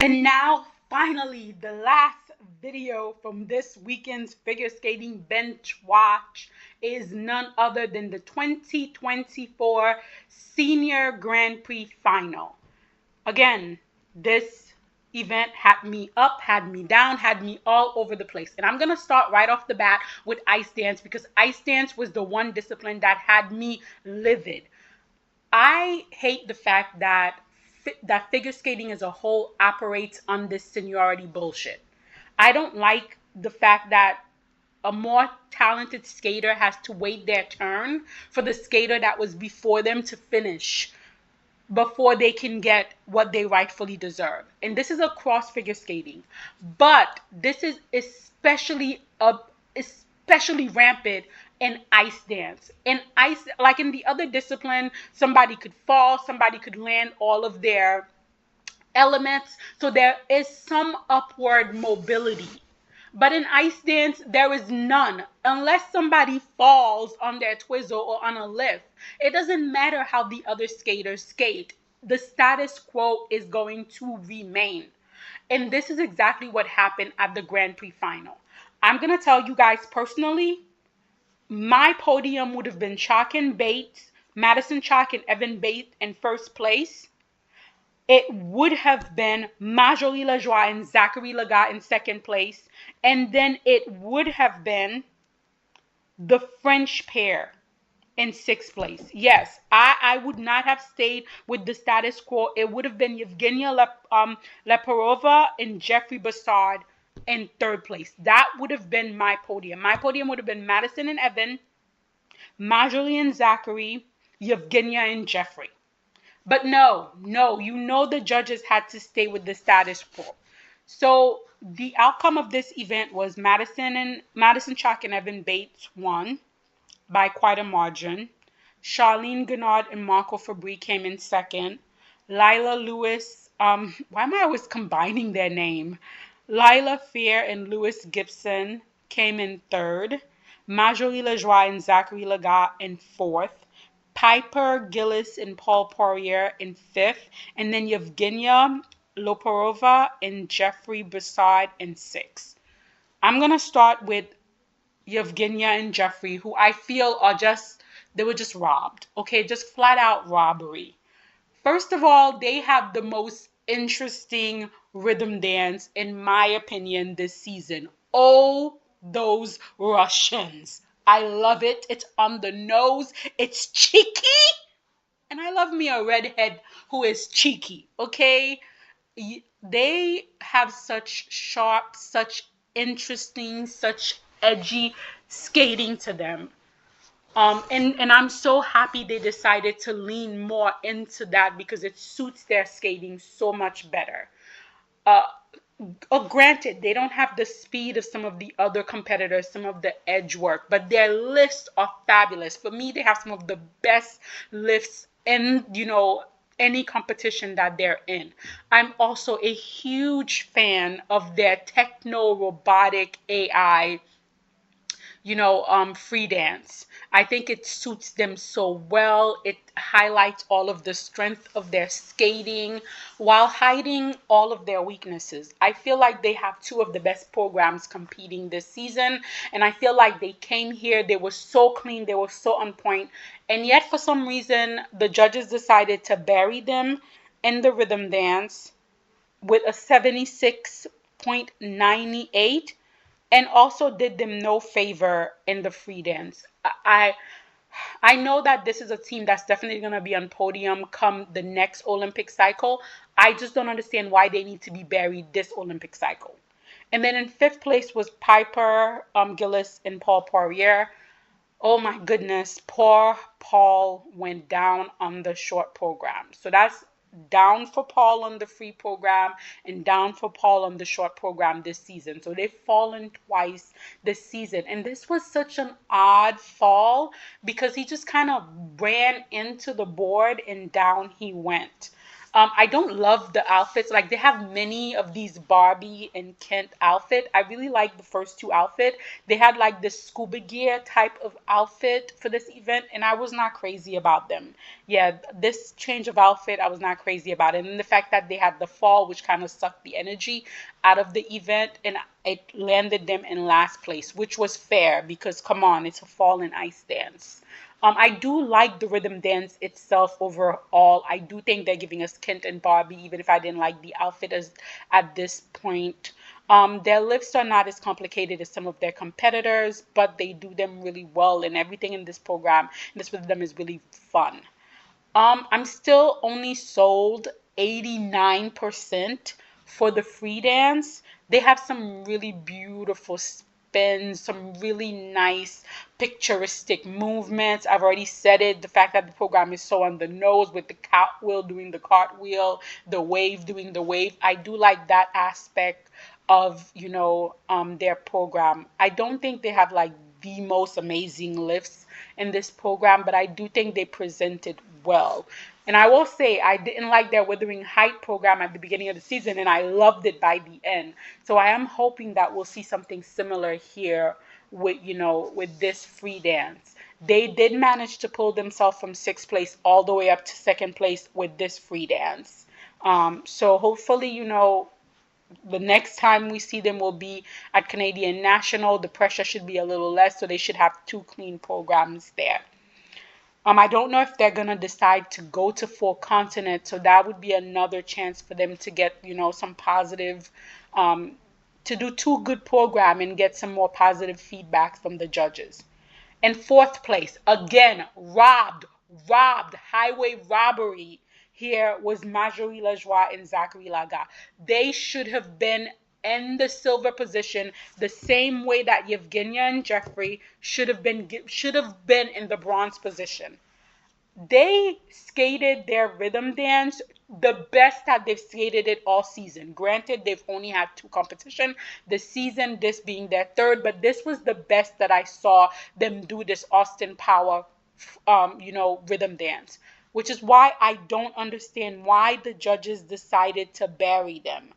And now, finally, the last video from this weekend's figure skating bench watch is none other than the 2024 Senior Grand Prix final. Again, this event had me up, had me down, had me all over the place. And I'm going to start right off the bat with ice dance because ice dance was the one discipline that had me livid. I hate the fact that figure skating as a whole operates on this seniority bullshit. I don't like the fact that a more talented skater has to wait their turn for the skater that was before them to finish before they can get what they rightfully deserve. And this is across figure skating. But this is especially rampant in ice dance. In ice, like in the other discipline, somebody could fall, somebody could land all of their elements. So there is some upward mobility. But in ice dance, there is none. Unless somebody falls on their twizzle or on a lift, it doesn't matter how the other skaters skate. The status quo is going to remain. And this is exactly what happened at the Grand Prix final. I'm going to tell you guys personally, my podium would have been Chalk and Bates, Madison Chalk and Evan Bates in first place. It would have been Marjorie Lajoie and Zachary Lagat in second place. And then it would have been the French pair in sixth place. Yes, I would not have stayed with the status quo. It would have been Evgenia Leparova and Jeffrey Bassard in third place. That would have been my podium. My podium would have been Madison and Evan, Marjorie and Zachary, Evgenia and Jeffrey. But no, the judges had to stay with the status quo. So the outcome of this event was Madison Chalk and Evan Bates won by quite a margin. Charlene Gennard and Marco Fabri came in second. Lila Lewis, why am I always combining their name? Lila Fair and Lewis Gibson came in third. Marjorie Lajoie and Zachary Lagat in fourth. Piper Gillis and Paul Poirier in fifth. And then Evgenia Loparova and Jeffrey Bassard in sixth. I'm going to start with Evgenia and Jeffrey, who I feel they were just robbed. Okay, just flat out robbery. First of all, they have the most interesting rhythm dance, in my opinion, this season. Oh, those Russians. I love it. It's on the nose. It's cheeky. And I love me a redhead who is cheeky, okay? They have such sharp, such interesting, such edgy skating to them. And I'm so happy they decided to lean more into that because it suits their skating so much better. Uh, Granted, they don't have the speed of some of the other competitors, some of the edge work, but their lifts are fabulous. For me, they have some of the best lifts in, any competition that they're in. I'm also a huge fan of their techno robotic AI free dance. I think it suits them so well. It highlights all of the strength of their skating while hiding all of their weaknesses. I feel like they have two of the best programs competing this season, and I feel like they came here, they were so clean, they were so on point, and yet for some reason the judges decided to bury them in the rhythm dance with a 76.98 and also did them no favor in the free dance. I know that this is a team that's definitely going to be on podium come the next Olympic cycle. I just don't understand why they need to be buried this Olympic cycle. And then in fifth place was Piper Gillis and Paul Poirier. Oh my goodness, poor Paul went down on the short program. So that's down for Paul on the free program and down for Paul on the short program this season. So they've fallen twice this season. And this was such an odd fall because he just kind of ran into the board and down he went. I don't love the outfits. Like they have many of these Barbie and Kent outfit. I really like the first two outfit. They had like this scuba gear type of outfit for this event, and I was not crazy about them. Yeah, this change of outfit, I was not crazy about it. And the fact that they had the fall, which kind of sucked the energy out of the event, and it landed them in last place, which was fair because come on, it's a fall and ice dance. I do like the rhythm dance itself overall. I do think they're giving us Kent and Barbie, even if I didn't like the outfit as at this point. Their lifts are not as complicated as some of their competitors, but they do them really well, and everything in this program, this with them is really fun. I'm still only sold 89% for the free dance. They have some really beautiful spins, some really nice picturesque movements. I've already said it, the fact that the program is so on the nose with the cartwheel doing the cartwheel, the wave doing the wave. I do like that aspect of, their program. I don't think they have like the most amazing lifts in this program, but I do think they presented well. And I will say I didn't like their Withering Height program at the beginning of the season, and I loved it by the end. So I am hoping that we'll see something similar here with, with this free dance. They did manage to pull themselves from sixth place all the way up to second place with this free dance. So hopefully, the next time we see them will be at Canadian National. The pressure should be a little less, so they should have two clean programs there. I don't know if they're gonna decide to go to four continents, so that would be another chance for them to get, some positive, to do two good program and get some more positive feedback from the judges. In fourth place, again, robbed, highway robbery. Here was Marjorie Lajoie and Zachary Laga. They should have been in the silver position the same way that Evgenia and Jeffrey should have been in the bronze position. They skated their rhythm dance the best that they've skated it all season. Granted, they've only had two competition this season, this being their third, but this was the best that I saw them do this Austin Power, rhythm dance, which is why I don't understand why the judges decided to bury them.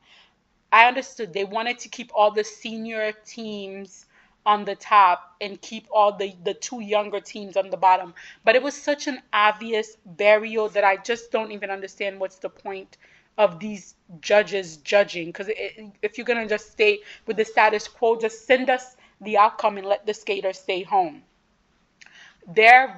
I understood they wanted to keep all the senior teams on the top and keep all the two younger teams on the bottom. But it was such an obvious burial that I just don't even understand what's the point of these judges judging. Because if you're going to just stay with the status quo, just send us the outcome and let the skaters stay home. Their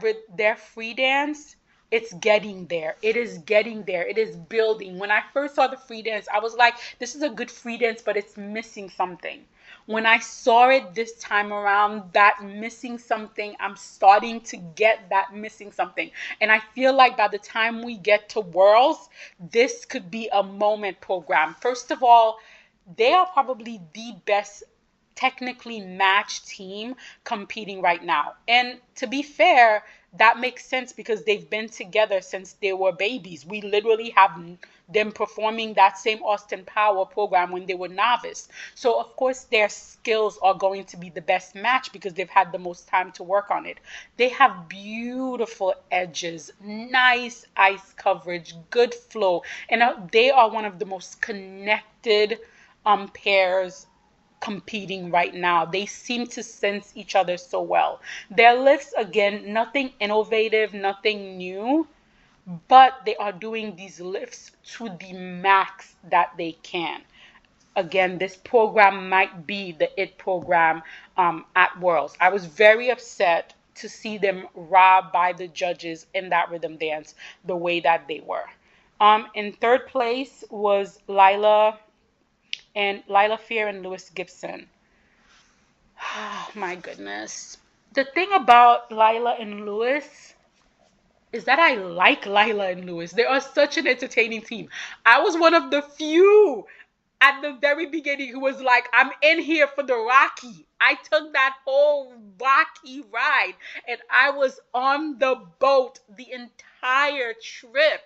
free dance, it's getting there. It is getting there. It is building. When I first saw the free dance, I was like, this is a good free dance, but it's missing something. When I saw it this time around, that missing something, I'm starting to get that missing something. And I feel like by the time we get to Worlds, this could be a moment program. First of all, they are probably the best technically matched team competing right now. And to be fair, that makes sense because they've been together since they were babies. We literally have them performing that same Austin Power program when they were novice. So of course their skills are going to be the best match because they've had the most time to work on it. They have beautiful edges, nice ice coverage, good flow, and they are one of the most connected pairs competing right now. They seem to sense each other so well. Their lifts, again, nothing innovative, nothing new, but they are doing these lifts to the max that they can. Again, this program might be the IT program at Worlds. I was very upset to see them robbed by the judges in that rhythm dance the way that they were. In third place was Lila Fear and Lewis Gibson. Oh my goodness. The thing about Lila and Lewis is that I like Lila and Lewis. They are such an entertaining team. I was one of the few at the very beginning who was like, I'm in here for the Rocky. I took that whole Rocky ride and I was on the boat the entire trip.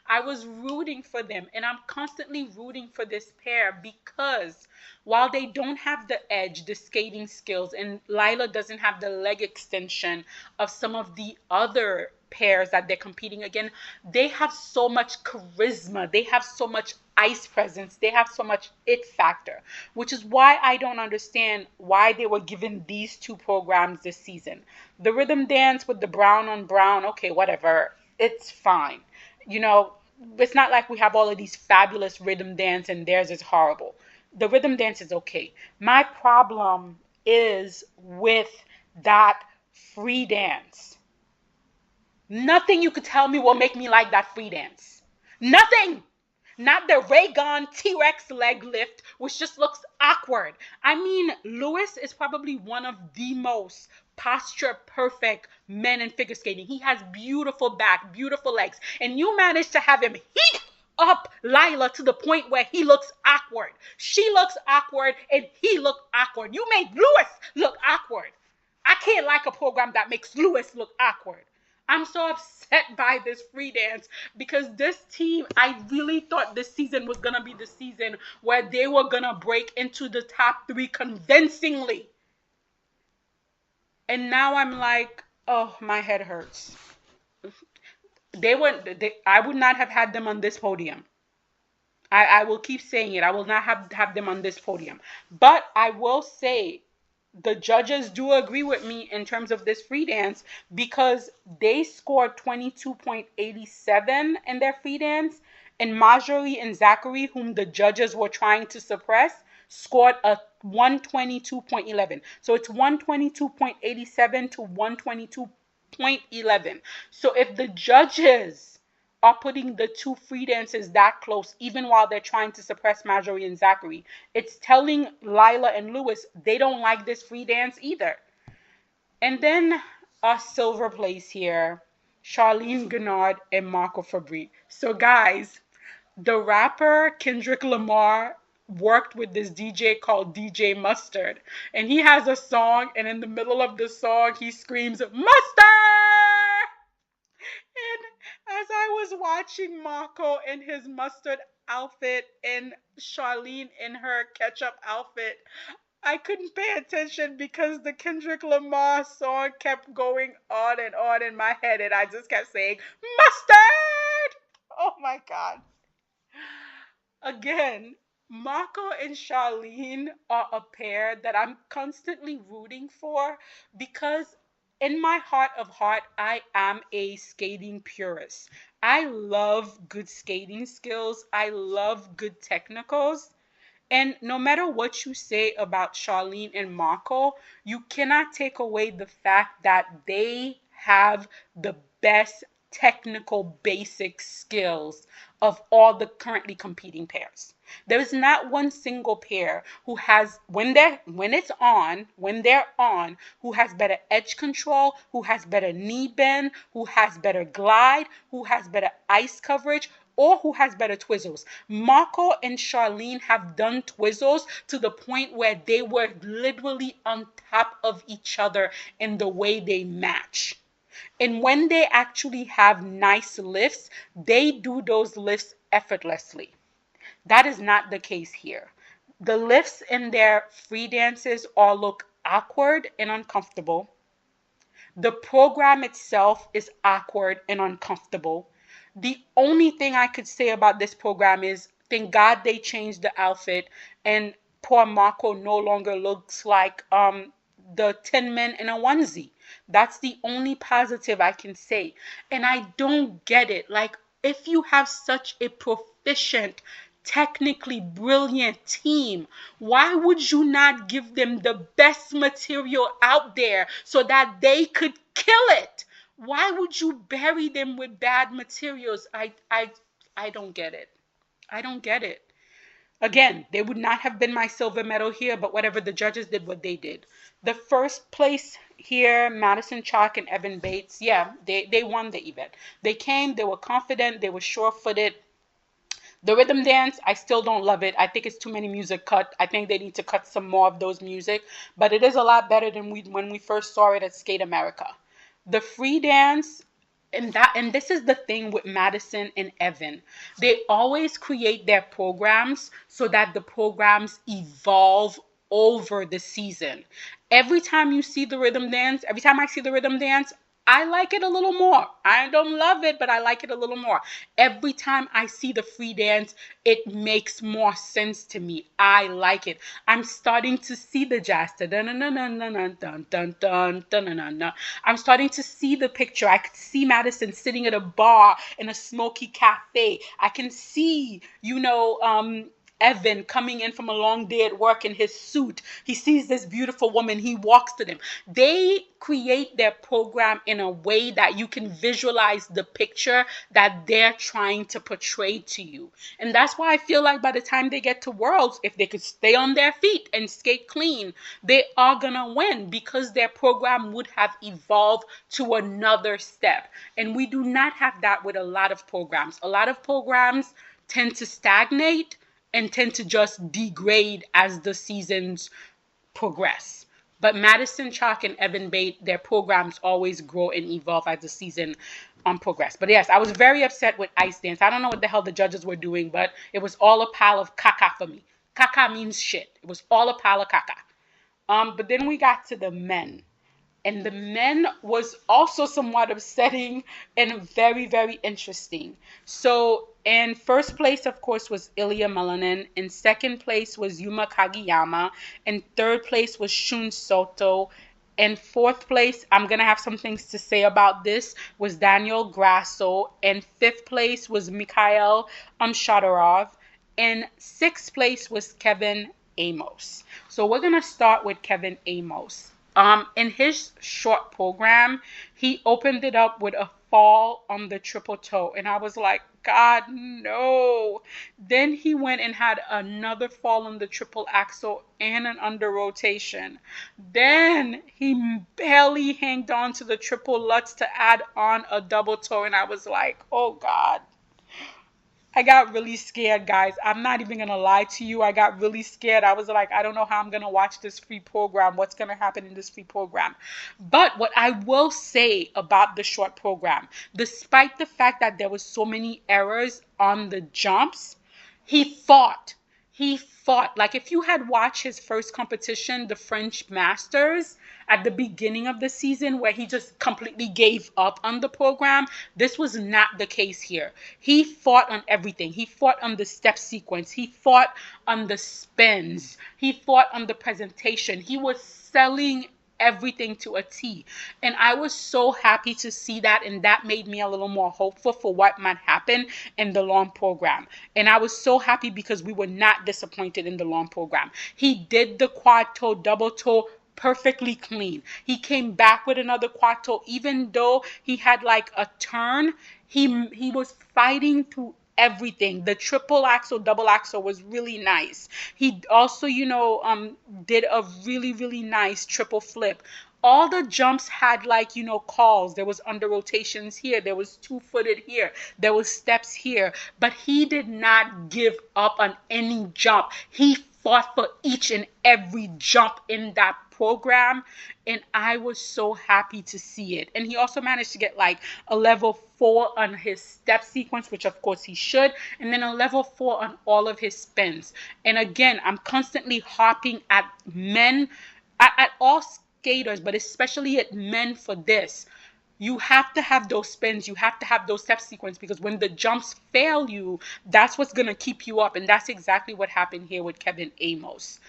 I was rooting for them, and I'm constantly rooting for this pair because while they don't have the edge, the skating skills, and Lila doesn't have the leg extension of some of the other pairs that they're competing against, they have so much charisma. They have so much ice presence. They have so much it factor, which is why I don't understand why they were given these two programs this season. The rhythm dance with the brown on brown, okay, whatever. It's fine. You know, it's not like we have all of these fabulous rhythm dance and theirs is horrible. The rhythm dance is okay. My problem is with that free dance. Nothing you could tell me will make me like that free dance. Nothing. Not the Raygon T-Rex leg lift, which just looks awkward. I mean, Lewis is probably one of the most posture perfect men in figure skating. He has beautiful back, beautiful legs, and you managed to have him heat up Lila to the point where he looks awkward. She looks awkward, and he looks awkward. You made Lewis look awkward. I can't like a program that makes Lewis look awkward. I'm so upset by this free dance because this team, I really thought this season was going to be the season where they were going to break into the top 3 convincingly. And now I'm like, oh, my head hurts. I would not have had them on this podium. I will keep saying it. I will not have them on this podium. But I will say the judges do agree with me in terms of this free dance because they scored 22.87 in their free dance, and Marjorie and Zachary, whom the judges were trying to suppress, scored a 122.11. So it's 122.87 to 122.11. So if the judges are putting the two free dances that close, even while they're trying to suppress Marjorie and Zachary, it's telling Lila and Lewis they don't like this free dance either. And then our silver place here, Charlene Gennard and Marco Fabri. So guys, the rapper Kendrick Lamar worked with this DJ called DJ Mustard, and he has a song, and in the middle of the song he screams mustard. And as I was watching Marco in his mustard outfit and Charlene in her ketchup outfit, I couldn't pay attention because the Kendrick Lamar song kept going on in my head, and I just kept saying, mustard! Oh my God. Again, Marco and Charlene are a pair that I'm constantly rooting for because in my heart of heart, I am a skating purist. I love good skating skills. I love good technicals. And no matter what you say about Charlene and Marco, you cannot take away the fact that they have the best technical basic skills of all the currently competing pairs. There is not one single pair who has, when they're on, who has better edge control, who has better knee bend, who has better glide, who has better ice coverage, or who has better twizzles. Marco and Charlene have done twizzles to the point where they were literally on top of each other in the way they match. And when they actually have nice lifts, they do those lifts effortlessly. That is not the case here. The lifts in their free dances all look awkward and uncomfortable. The program itself is awkward and uncomfortable. The only thing I could say about this program is thank God they changed the outfit and poor Marco no longer looks like the Tin Men in a onesie. That's the only positive I can say. And I don't get it. Like, if you have such a proficient, technically brilliant team, why would you not give them the best material out there so that they could kill it? Why would you bury them with bad materials? I don't get it. I don't get it. Again, they would not have been my silver medal here, but whatever, the judges did what they did. The first place here, Madison Chalk and Evan Bates, yeah, they won the event. They came, they were confident, they were sure-footed. The rhythm dance, I still don't love it. I think it's too many music cut. I think they need to cut some more of those music, but it is a lot better than when we first saw it at Skate America. The free dance, And this is the thing with Madison and Evan. They always create their programs so that the programs evolve over the season. Every time you see the rhythm dance, every time I see the rhythm dance, I like it a little more. I don't love it, but I like it a little more. Every time I see the free dance, it makes more sense to me. I like it. I'm starting to see the jazz. I'm starting to see the picture. I could see Madison sitting at a bar in a smoky cafe. I can see, Evan coming in from a long day at work in his suit. He sees this beautiful woman. He walks to them. They create their program in a way that you can visualize the picture that they're trying to portray to you. And that's why I feel like by the time they get to Worlds, if they could stay on their feet and skate clean, they are going to win because their program would have evolved to another step. And we do not have that with a lot of programs. A lot of programs tend to stagnate and tend to just degrade as the seasons progress. But Madison Chalk and Evan Bate, their programs always grow and evolve as the season progress. But yes, I was very upset with Ice Dance. I don't know what the hell the judges were doing, but it was all a pile of caca for me. Caca means shit. It was all a pile of caca. But then we got to the men. And the men was also somewhat upsetting and very, very interesting. So in first place, of course, was Ilya Melanin. In second place was Yuma Kageyama. In third place was Shun Soto. In fourth place, I'm going to have some things to say about this, was Daniel Grasso. In fifth place was Mikhail Shadorov. In sixth place was Kevin Amos. So we're going to start with Kevin Amos. In his short program, he opened it up with a fall on the triple toe. And I was like, God, no. Then he went and had another fall on the triple axel and an under rotation. Then he barely hanged on to the triple lutz to add on a double toe. And I was like, oh, God. I got really scared, guys. I'm not even going to lie to you. I got really scared. I was like, I don't know how I'm going to watch this free program. What's going to happen in this free program? But what I will say about the short program, despite the fact that there was so many errors on the jumps, he fought. He fought. Like if you had watched his first competition, the French Masters, at the beginning of the season where he just completely gave up on the program, this was not the case here. He fought on everything. He fought on the step sequence. He fought on the spins. He fought on the presentation. He was selling everything to a T. And I was so happy to see that, and that made me a little more hopeful for what might happen in the long program. And I was so happy because we were not disappointed in the long program. He did the quad toe, double toe perfectly clean. He came back with another quad toe, even though he had like a turn, he was fighting through everything. The triple axel, double axel was really nice. He also, did a really, really nice triple flip. All the jumps had like, calls. There was under rotations here. There was two-footed here. There was steps here. But he did not give up on any jump. He fought for each and every jump in that program, and I was so happy to see it. And he also managed to get like a level 4 on his step sequence, which of course he should, and then a level 4 on all of his spins. And again, I'm constantly harping at men, at all skaters, but especially at men for this. You have to have those spins. You have to have those step sequence, because when the jumps fail you, that's what's going to keep you up. And that's exactly what happened here with Kevin Amos.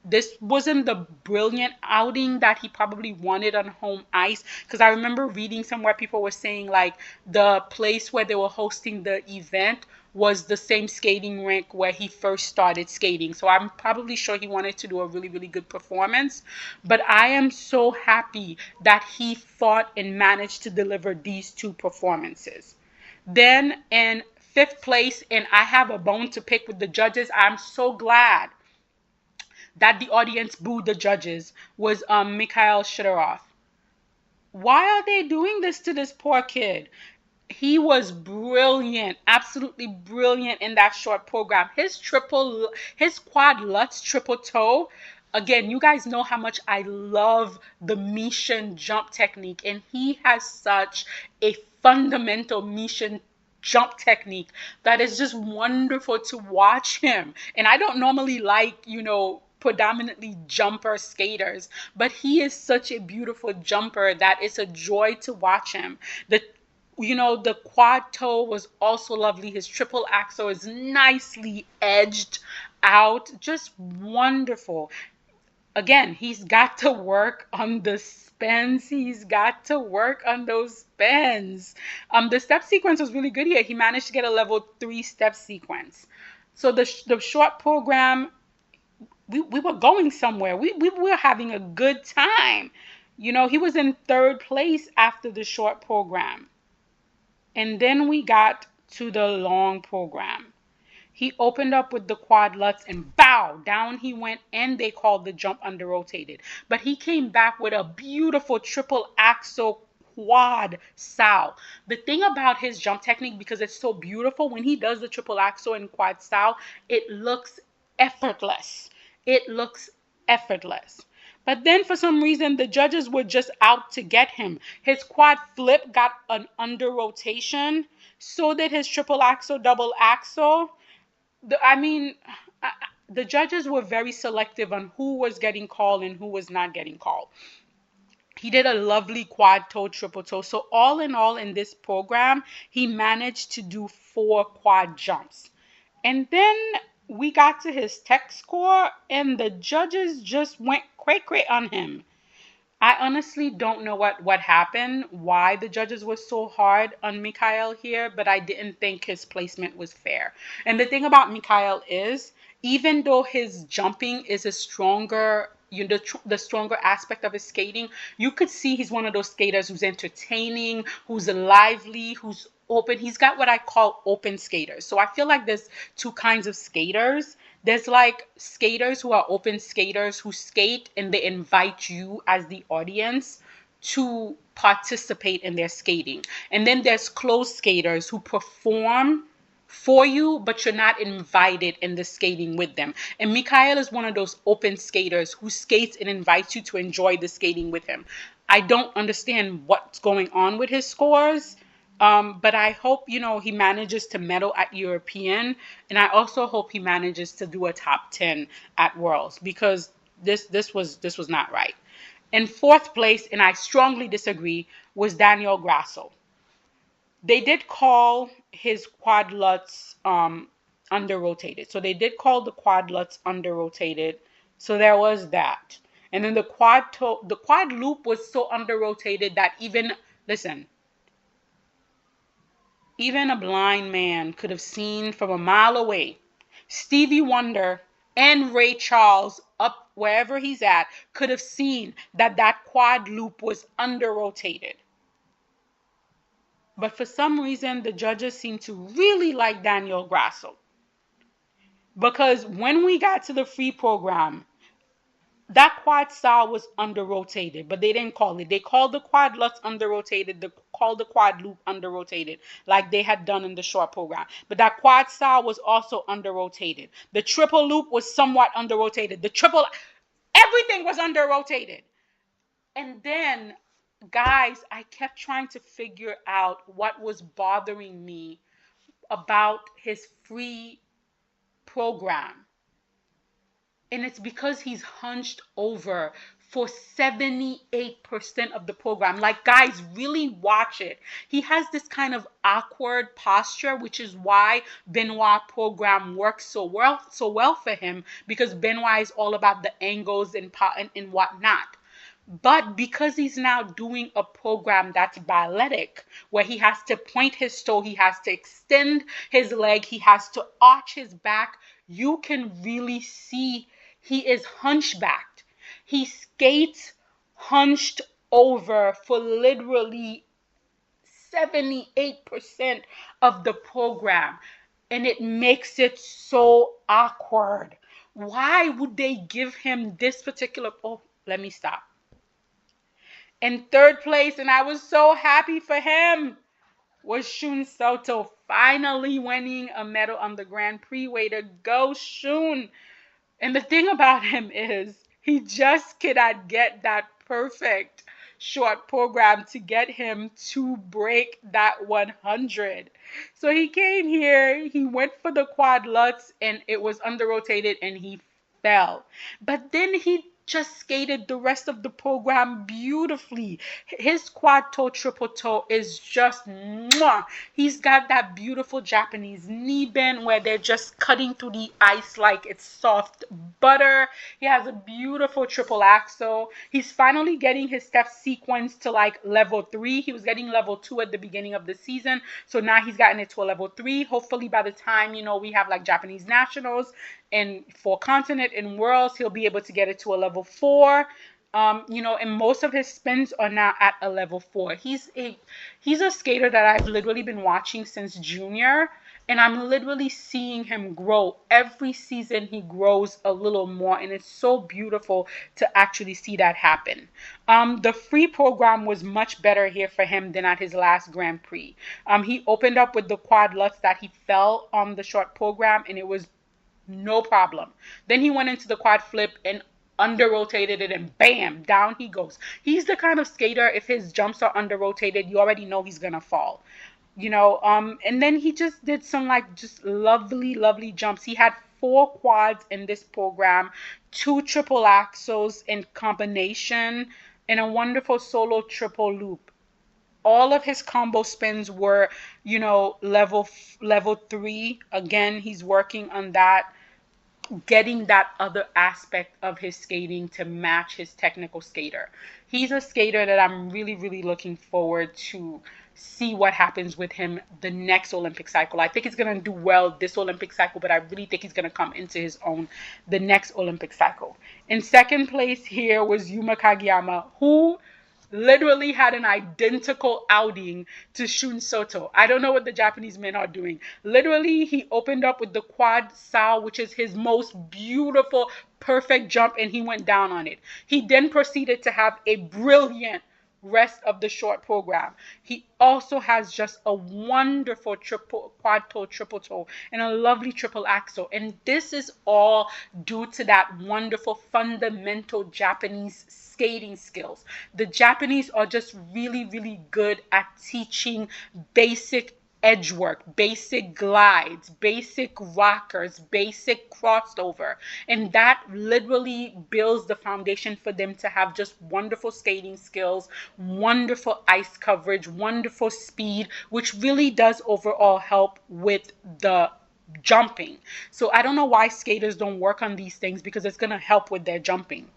This wasn't the brilliant outing that he probably wanted on home ice, because I remember reading somewhere people were saying like the place where they were hosting the event was the same skating rink where he first started skating. So I'm probably sure he wanted to do a really, really good performance. But I am so happy that he fought and managed to deliver these two performances. Then in fifth place, and I have a bone to pick with the judges, I'm so glad that the audience booed the judges, was Mikhail Shadorov. Why are they doing this to this poor kid? He was brilliant, absolutely brilliant in that short program. His quad lutz triple toe. Again, you guys know how much I love the Mishan jump technique, and he has such a fundamental Mission jump technique that is just wonderful to watch him. And I don't normally like, predominantly jumper skaters, but he is such a beautiful jumper that it's a joy to watch him. The quad toe was also lovely. His triple axel is nicely edged out, just wonderful. Again, he's got to work on the spins. He's got to work on those spins. The step sequence was really good here. He managed to get a level 3 step sequence. So the short program, we were going somewhere. We were having a good time. He was in 3rd place after the short program. And then we got to the long program. He opened up with the quad lutz and bow, down he went, and they called the jump under rotated. But he came back with a beautiful triple axel quad sow. The thing about his jump technique, because it's so beautiful, when he does the triple axel and quad sow, it looks effortless. It looks effortless. But then for some reason, the judges were just out to get him. His quad flip got an under rotation. So did his triple axel, double axel. The judges were very selective on who was getting called and who was not getting called. He did a lovely quad toe, triple toe. So all in all, in this program, he managed to do 4 quad jumps. And then we got to his tech score, and the judges just went cray-cray on him. I honestly don't know what happened, why the judges were so hard on Mikhail here, but I didn't think his placement was fair. And the thing about Mikhail is, even though his jumping is a stronger, the stronger aspect of his skating, you could see he's one of those skaters who's entertaining, who's lively, who's open. He's got what I call open skaters. So I feel like there's 2 kinds of skaters. There's like skaters who are open skaters who skate and they invite you as the audience to participate in their skating. And then there's closed skaters who perform for you, but you're not invited in the skating with them. And Mikhail is one of those open skaters who skates and invites you to enjoy the skating with him. I don't understand what's going on with his scores. But I hope, he manages to medal at European. And I also hope he manages to do a top 10 at Worlds, because this was not right. In 4th place, and I strongly disagree, was Daniel Grasso. They did call his quad lutz under rotated. So they did call the quad lutz under rotated. So there was that. And then the quad loop was so under rotated that even a blind man could have seen from a mile away. Stevie Wonder and Ray Charles, up wherever he's at, could have seen that quad loop was under rotated. But for some reason, the judges seem to really like Daniel Grasso. Because when we got to the free program, that quad sow was under rotated, but they didn't call it. They called the quad lutz under rotated. They called the quad loop under rotated, like they had done in the short program. But that quad sow was also under rotated. The triple loop was somewhat under rotated. Everything was under rotated. And then, guys, I kept trying to figure out what was bothering me about his free program. And it's because he's hunched over for 78% of the program. Like, guys, really watch it. He has this kind of awkward posture, which is why Benoit program works so well for him, because Benoit is all about the angles and whatnot. But because he's now doing a program that's balletic, where he has to point his toe, he has to extend his leg, he has to arch his back, you can really see he is hunchbacked. He skates hunched over for literally 78% of the program. And it makes it so awkward. Why would they give him this particular... Oh, let me stop. In 3rd place, and I was so happy for him, was Shun Soto, finally winning a medal on the Grand Prix. Way to go, Shun. And the thing about him is he just cannot get that perfect short program to get him to break that 100. So he came here, he went for the quad lutz, and it was under rotated, and he fell. But then he just skated the rest of the program beautifully. His quad toe, triple toe is just mwah. He's got that beautiful Japanese knee bend where they're just cutting through the ice like it's soft butter. He has a beautiful triple axel. He's finally getting his step sequence to like level 3. He was getting level 2 at the beginning of the season. So now he's gotten it to a level 3. Hopefully by the time, we have like Japanese nationals and for continent and worlds, he'll be able to get it to a level 4. And most of his spins are now at a level 4. He's a skater that I've literally been watching since junior, and I'm literally seeing him grow. Every season he grows a little more, and it's so beautiful to actually see that happen. The free program was much better here for him than at his last Grand Prix. He opened up with the quad lutz that he fell on the short program, and it was no problem. Then he went into the quad flip and under rotated it, and bam, down he goes. He's the kind of skater, if his jumps are under rotated, you already know he's gonna fall. And then he just did some like just lovely jumps. He had 4 quads in this program, 2 triple axels in combination, and a wonderful solo triple loop. All of his combo spins were, level 3. Again, he's working on that, getting that other aspect of his skating to match his technical skater. He's a skater that I'm really, really looking forward to see what happens with him the next Olympic cycle. I think he's going to do well this Olympic cycle, but I really think he's going to come into his own the next Olympic cycle. In second place here was Yuma Kageyama, who literally had an identical outing to Shun Soto. I don't know what the Japanese men are doing. Literally, he opened up with the quad sao, which is his most beautiful, perfect jump, and he went down on it. He then proceeded to have a brilliant rest of the short program. He also has just a wonderful quad toe, triple toe, and a lovely triple axel. And this is all due to that wonderful fundamental Japanese skating skills. The Japanese are just really, really good at teaching basic edge work, basic glides, basic rockers, basic crossover. And that literally builds the foundation for them to have just wonderful skating skills, wonderful ice coverage, wonderful speed, which really does overall help with the jumping. So I don't know why skaters don't work on these things, because it's going to help with their jumping.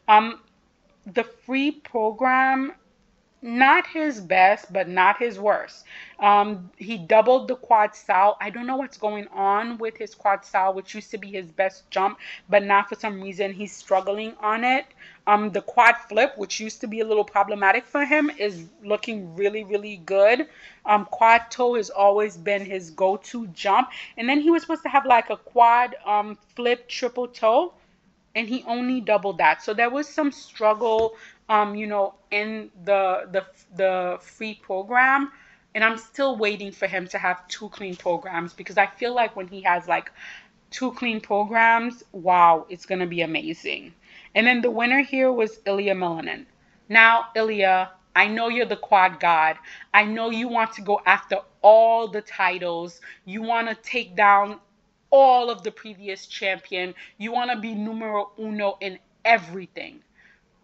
The free program, not his best, but not his worst. He doubled the quad sao. I don't know what's going on with his quad sao, which used to be his best jump, but now for some reason he's struggling on it. The quad flip, which used to be a little problematic for him, is looking really, really good. Quad toe has always been his go-to jump. And then he was supposed to have like a quad flip triple toe, and he only doubled that. So there was some struggle, in the free program, and I'm still waiting for him to have 2 clean programs, because I feel like when he has like 2 clean programs, wow, it's gonna be amazing. And then the winner here was Ilya Milanin. Now, Ilya, I know you're the quad god. I know you want to go after all the titles. You want to take down all of the previous champion. You want to be numero uno in everything.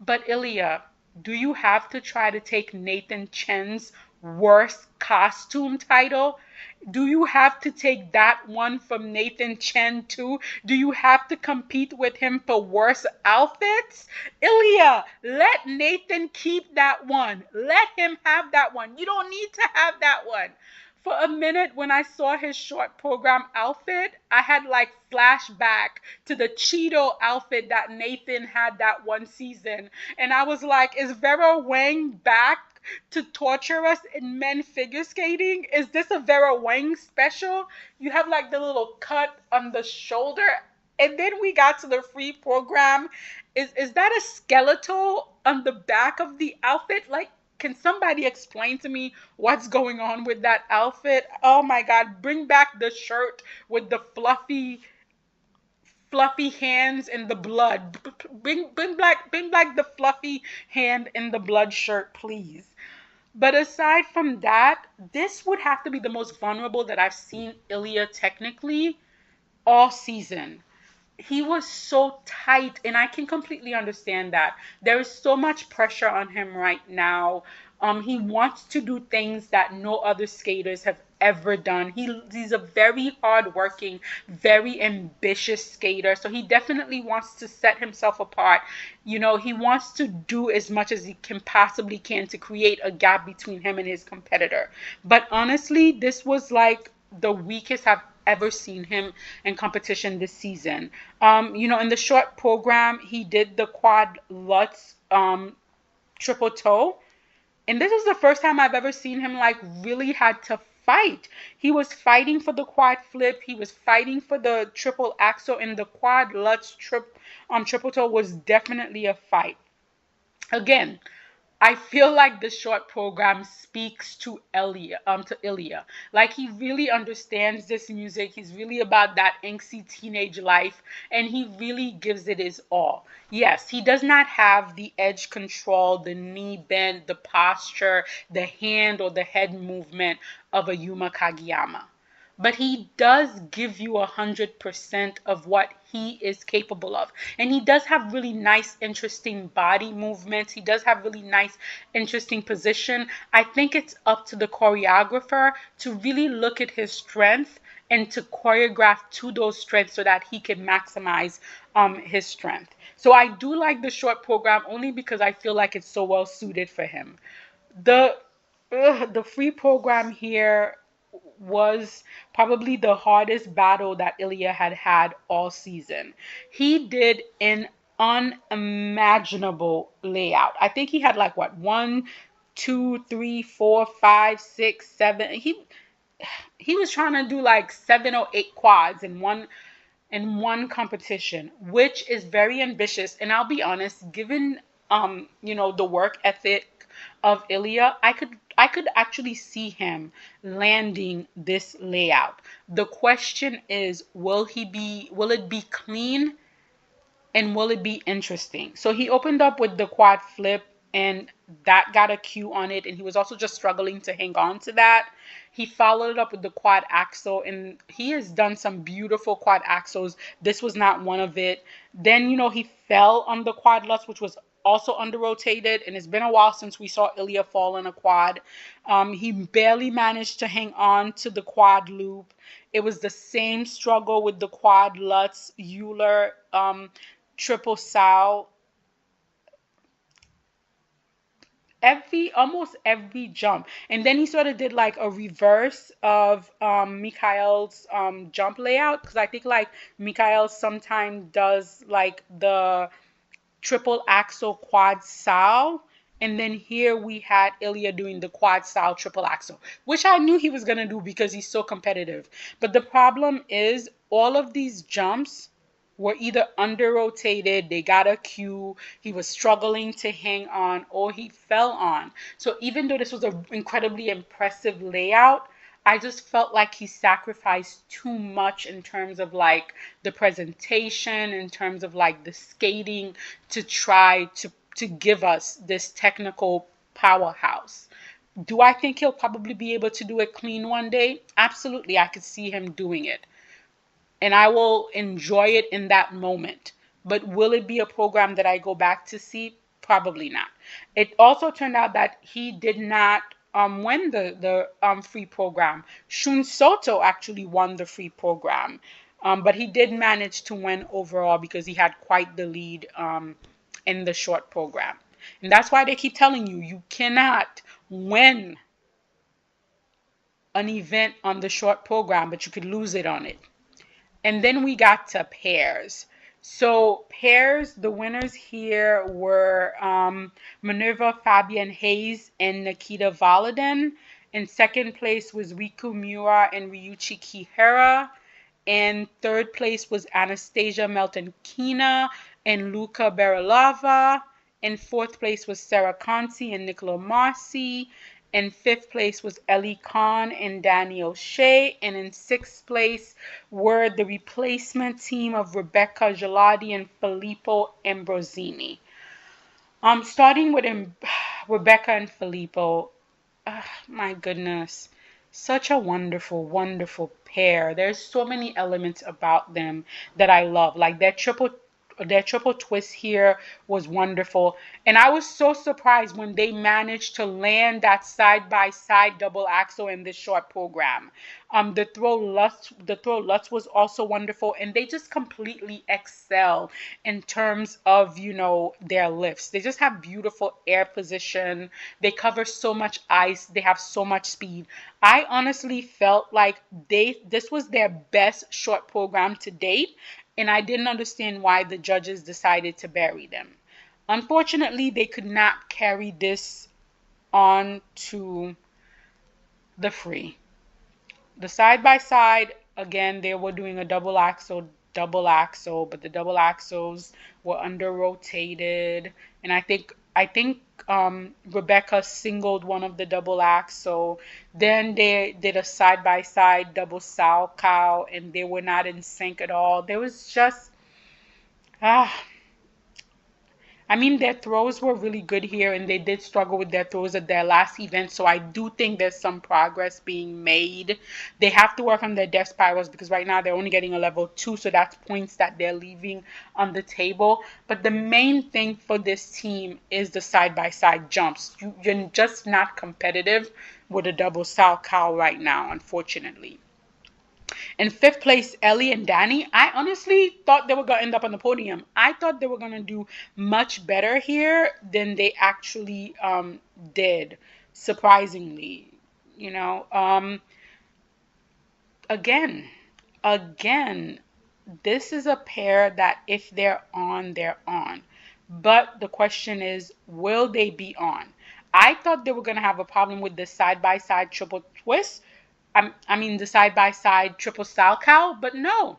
But Ilya, do you have to try to take Nathan Chen's worst costume title? Do you have to take that one from Nathan Chen too? Do you have to compete with him for worst outfits? Ilya, let Nathan keep that one. Let him have that one. You don't need to have that one. For a minute, when I saw his short program outfit, I had like flashback to the Cheeto outfit that Nathan had that one season. And I was like, is Vera Wang back to torture us in men figure skating? Is this a Vera Wang special? You have like the little cut on the shoulder. And then we got to the free program. Is that a skeletal on the back of the outfit? Like, can somebody explain to me what's going on with that outfit? Oh my God, bring back the shirt with the fluffy fluffy hands in the blood. Bring back the fluffy hand in the blood shirt, please. But aside from that, this would have to be the most vulnerable that I've seen Ilya technically all season. He was so tight, and I can completely understand that. There is so much pressure on him right now. He wants to do things that no other skaters have ever done. He's a very hardworking, very ambitious skater, so he definitely wants to set himself apart. You know, he wants to do as much as he can possibly can to create a gap between him and his competitor. But honestly, this was like the weakest I've ever seen him in competition this season. You know, in the short program, he did the quad lutz triple toe. And this is the first time I've ever seen him like really had to fight. He was fighting for the quad flip. He was fighting for the triple axel, and the quad lutz triple toe was definitely a fight. Again, I feel like the short program speaks to Ilya. Like he really understands this music. He's really about that angsty teenage life, and he really gives it his all. Yes, he does not have the edge control, the knee bend, the posture, the hand or the head movement of a Yuma Kageyama, but he does give you 100% of what he is capable of. And he does have really nice, interesting body movements. He does have really nice, interesting position. I think it's up to the choreographer to really look at his strength and to choreograph to those strengths so that he can maximize his strength. So I do like the short program only because I feel like it's so well suited for him. The the free program here was probably the hardest battle that Ilya had had all season. He did an unimaginable layout. I think he had like what, one, two, three, four, five, six, seven. He was trying to do like 7 or 8 quads in one competition, which is very ambitious. And I'll be honest, given you know, the work ethic of Ilya, I could actually see him landing this layout. The question is, will it be clean and will it be interesting? So he opened up with the quad flip, and that got a cue on it, and he was also just struggling to hang on to that. He followed it up with the quad axel, and he has done some beautiful quad axels. This was not one of it. Then, you know, he fell on the quad lutz, which was also under rotated, and it's been a while since we saw Ilya fall in a quad. He barely managed to hang on to the quad loop. It was the same struggle with the quad lutz Euler triple sow. Almost every jump, and then he sort of did like a reverse of Mikhail's jump layout, because I think like Mikhail sometimes does like the triple axel quad sow, and then here we had Ilya doing the quad sow triple axel, which I knew he was going to do because he's so competitive. But the problem is all of these jumps were either under rotated, they got a cue, he was struggling to hang on, or he fell on. So even though this was an incredibly impressive layout, I just felt like he sacrificed too much in terms of like the presentation, in terms of like the skating, to try to give us this technical powerhouse. Do I think he'll probably be able to do it clean one day? Absolutely, I could see him doing it, and I will enjoy it in that moment. But will it be a program that I go back to see? Probably not. It also turned out that he did not win the free program. Shun Soto actually won the free program, but he did manage to win overall because he had quite the lead in the short program. And that's why they keep telling you, you cannot win an event on the short program, but you could lose it on it. And then we got to pairs. So pairs, the winners here were Minerva Fabian Hayes and Nikita Volodin. In second place was Riku Miura and Ryuichi Kihara. And third place was Anastasia Melton-Kina and Luca Berilava. In fourth place was Sarah Conti and Nicola Marcy. In fifth place was Ellie Khan and Danny O'Shea. And in sixth place were the replacement team of Rebecca Gelati and Filippo Ambrosini. Starting with Rebecca and Filippo, my goodness, such a wonderful, wonderful pair. There's so many elements about them that I love. Like their triple twist here was wonderful. And I was so surprised when they managed to land that side by side double axel in this short program. The throw Lutz was also wonderful, and they just completely excel in terms of their lifts. They just have beautiful air position. They cover so much ice. They have so much speed. I honestly felt like this was their best short program to date, and I didn't understand why the judges decided to bury them. Unfortunately, they could not carry this on to the free. The side by side, again, they were doing a double axle, but the double axles were under rotated, and I think Rebecca singled one of the double axle. Then they did a side by side double sow cow, and they were not in sync at all. There was just ah I mean, their throws were really good here, and they did struggle with their throws at their last event. So I do think there's some progress being made. They have to work on their death spirals because right now they're only getting a level 2, so that's points that they're leaving on the table. But the main thing for this team is the side by side jumps. You're just not competitive with a double sow cow right now, unfortunately. In fifth place, Ellie and Danny. I honestly thought they were going to end up on the podium. I thought they were going to do much better here than they actually did, surprisingly. You know, again, again, this is a pair that if they're on, they're on. But the question is, will they be on? I thought they were going to have a problem with the side by side triple twist. I mean the side by side triple style cow, but no.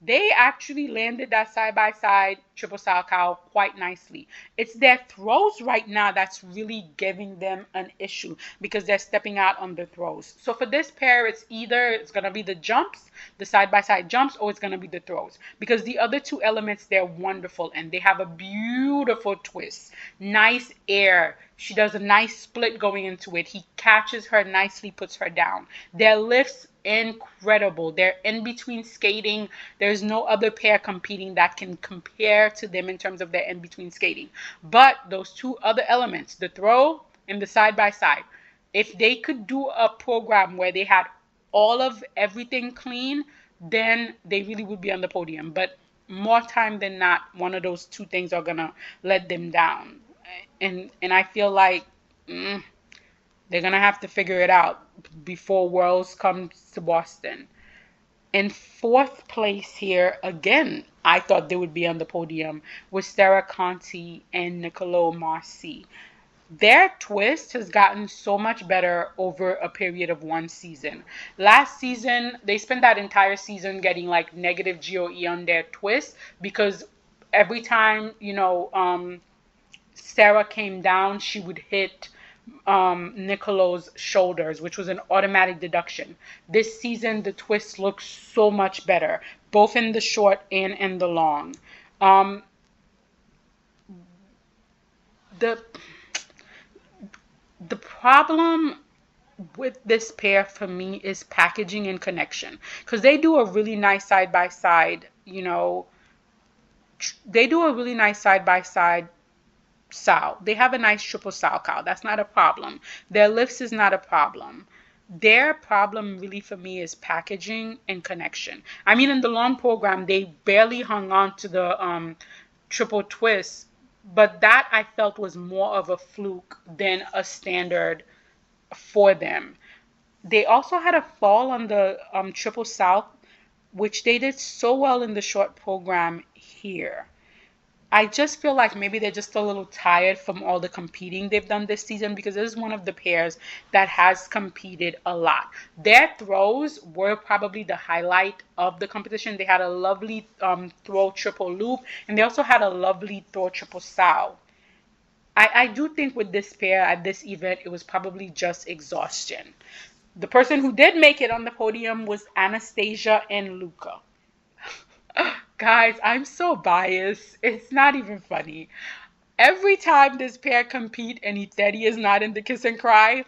They actually landed that side by side triple style cow quite nicely. It's their throws right now that's really giving them an issue because they're stepping out on the throws. So for this pair, it's gonna be the jumps, the side by side jumps, or it's gonna be the throws. Because the other two elements, they're wonderful and they have a beautiful twist. Nice air. She does a nice split going into it. He catches her nicely, puts her down. Their lifts, incredible. They're in between skating. There's no other pair competing that can compare to them in terms of their in between skating. But those two other elements, the throw and the side by side, if they could do a program where they had all of everything clean, then they really would be on the podium. But more time than not, one of those two things are gonna let them down. And I feel like they're gonna have to figure it out before Worlds comes to Boston. In fourth place here, again, I thought they would be on the podium with Sarah Conti and Nicolo Marci. Their twist has gotten so much better over a period of one season. Last season, they spent that entire season getting like negative GOE on their twist because every time, Sarah came down, she would hit Nicolo's shoulders, which was an automatic deduction. This season, the twist looks so much better, both in the short and in the long. Um, the the problem with this pair for me is packaging and connection because they do a really nice side by side. They do a really nice side by side sow. They have a nice triple sow cow. That's not a problem. Their lifts is not a problem. Their problem really for me is packaging and connection. I mean, in the long program, they barely hung on to the triple twist, but that I felt was more of a fluke than a standard for them. They also had a fall on the triple south, which they did so well in the short program here. I just feel like maybe they're just a little tired from all the competing they've done this season because this is one of the pairs that has competed a lot. Their throws were probably the highlight of the competition. They had a lovely throw triple loop, and they also had a lovely throw triple sow. I do think with this pair at this event, it was probably just exhaustion. The person who did make it on the podium was Anastasia and Luca. Guys, I'm so biased. It's not even funny. Every time this pair compete and Eteri is not in the kiss and cry,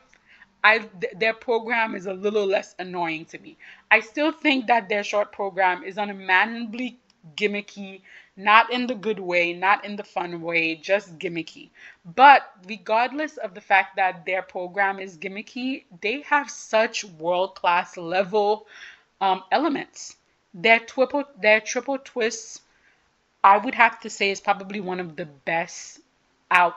their program is a little less annoying to me. I still think that their short program is unimaginably gimmicky, not in the good way, not in the fun way, just gimmicky. But regardless of the fact that their program is gimmicky, they have such world-class level elements. Their triple twist, I would have to say, is probably one of the best out.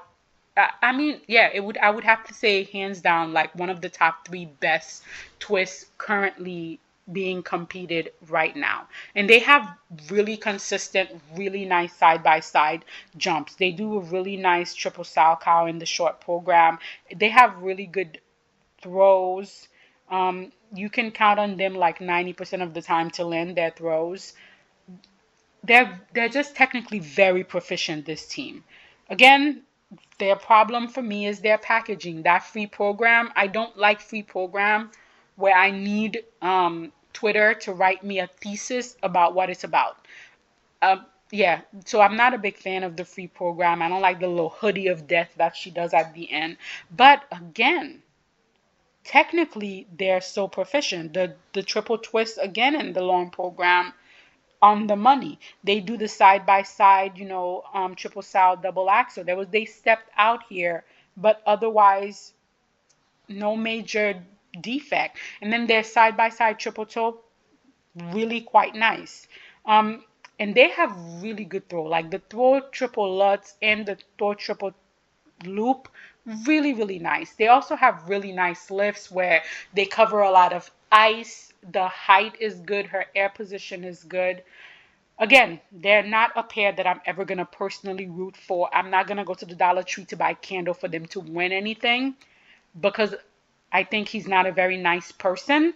I mean, yeah, it would. I would have to say, hands down, like one of the top three best twists currently being competed right now. And they have really consistent, really nice side by side jumps. They do a really nice triple salchow in the short program. They have really good throws. You can count on them like 90% of the time to land their throws. They're just technically very proficient, this team. Again, their problem for me is their packaging. That free program, I don't like free program where I need Twitter to write me a thesis about what it's about. Yeah, so I'm not a big fan of the free program. I don't like the little hoodie of death that she does at the end. But again, technically they're so proficient. The triple twist again in the long program on the money. They do the side by side, triple sal, double axel. They stepped out here, but otherwise no major defect. And then their side by side triple toe, really quite nice. And they have really good throw, like the throw triple lutz and the throw triple loop, really really nice. They also have really nice lifts where they cover a lot of ice. The height is good, her air position is good. Again, they're not a pair that I'm ever going to personally root for. I'm not going to go to the Dollar Tree to buy a candle for them to win anything because I think he's not a very nice person.